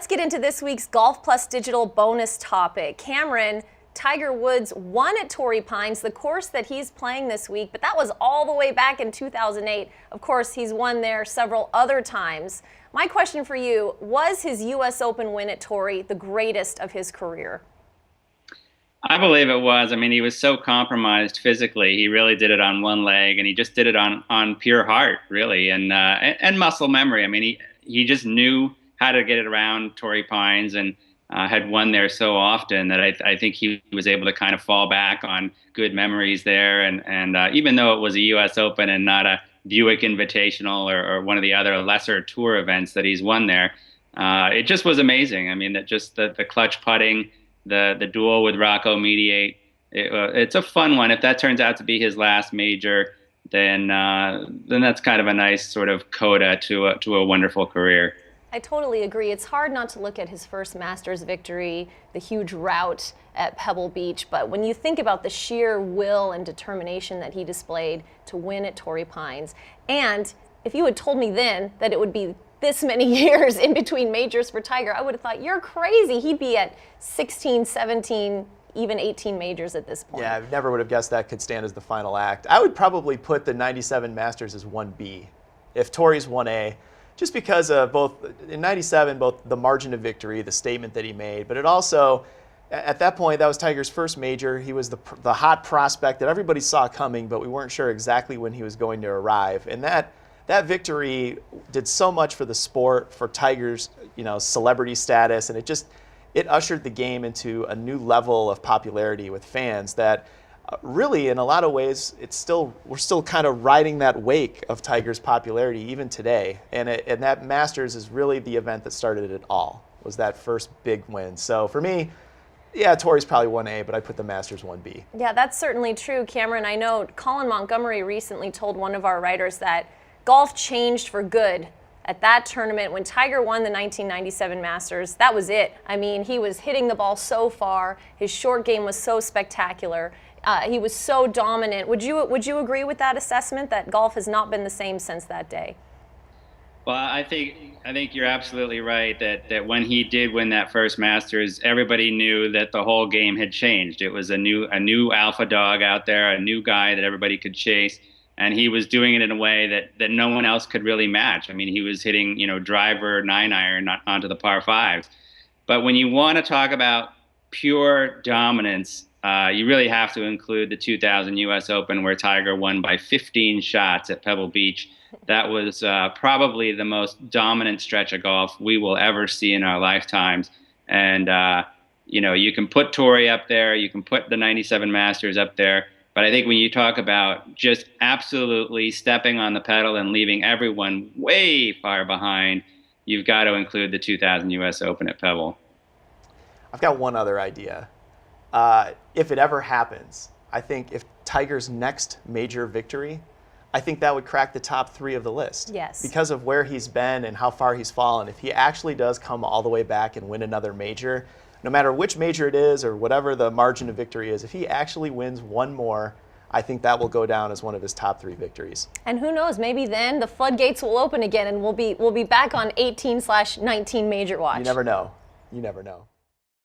let's get into this week's Golf Plus Digital bonus topic. Cameron, Tiger Woods won at Torrey Pines, the course that he's playing this week, but that was all the way back in 2008. Of course, he's won there several other times. My question for you, was his U.S. Open win at Torrey the greatest of his career? I believe it was. I mean, he was so compromised physically. He really did it on one leg, and he just did it on pure heart, really, and muscle memory. I mean, he just knew how to get it around Torrey Pines, and had won there so often that I think he was able to kind of fall back on good memories there. And even though it was a U.S. Open and not a Buick Invitational or one of the other lesser tour events that he's won there, it just was amazing. I mean, the clutch putting, the duel with Rocco Mediate, it's a fun one. If that turns out to be his last major, then that's kind of a nice sort of coda to a wonderful career. I totally agree. It's hard not to look at his first Masters victory, the huge rout at Pebble Beach, but when you think about the sheer will and determination that he displayed to win at Torrey Pines, and if you had told me then that it would be this many years in between majors for Tiger, I would have thought, you're crazy. He'd be at 16, 17, even 18 majors at this point. Yeah, I never would have guessed that could stand as the final act. I would probably put the 97 Masters as 1B, if Torrey's 1A. Just because of both, in 97, both the margin of victory, the statement that he made, but it also, at that point, that was Tiger's first major. He was the hot prospect that everybody saw coming, but we weren't sure exactly when he was going to arrive. And that victory did so much for the sport, for Tiger's celebrity status, and it ushered the game into a new level of popularity with fans that really, in a lot of ways, we're still kind of riding that wake of Tiger's popularity even today. And that Masters is really the event that started it all, was that first big win. So for me, yeah, Torrey's probably 1A, but I put the Masters 1B. Yeah, that's certainly true, Cameron. I know Colin Montgomery recently told one of our writers that golf changed for good at that tournament. When Tiger won the 1997 Masters, that was it. I mean, he was hitting the ball so far. His short game was so spectacular. He was so dominant. Would you agree with that assessment, that golf has not been the same since that day? Well, I think you're absolutely right that when he did win that first Masters, everybody knew that the whole game had changed. It was a new alpha dog out there, a new guy that everybody could chase, and he was doing it in a way that no one else could really match. I mean, he was hitting driver 9-iron onto the par 5s. But when you want to talk about pure dominance, you really have to include the 2000 U.S. Open, where Tiger won by 15 shots at Pebble Beach. That was probably the most dominant stretch of golf we will ever see in our lifetimes. And, you can put Torrey up there, you can put the 97 Masters up there, but I think when you talk about just absolutely stepping on the pedal and leaving everyone way far behind, you've got to include the 2000 U.S. Open at Pebble. I've got one other idea. If it ever happens, I think if Tiger's next major victory, I think that would crack the top 3 of the list. Yes. Because of where he's been and how far he's fallen. If he actually does come all the way back and win another major, no matter which major it is or whatever the margin of victory is, if he actually wins one more, I think that will go down as one of his top 3 victories. And who knows, maybe then the floodgates will open again and we'll be back on 18/19 major watch. You never know. You never know.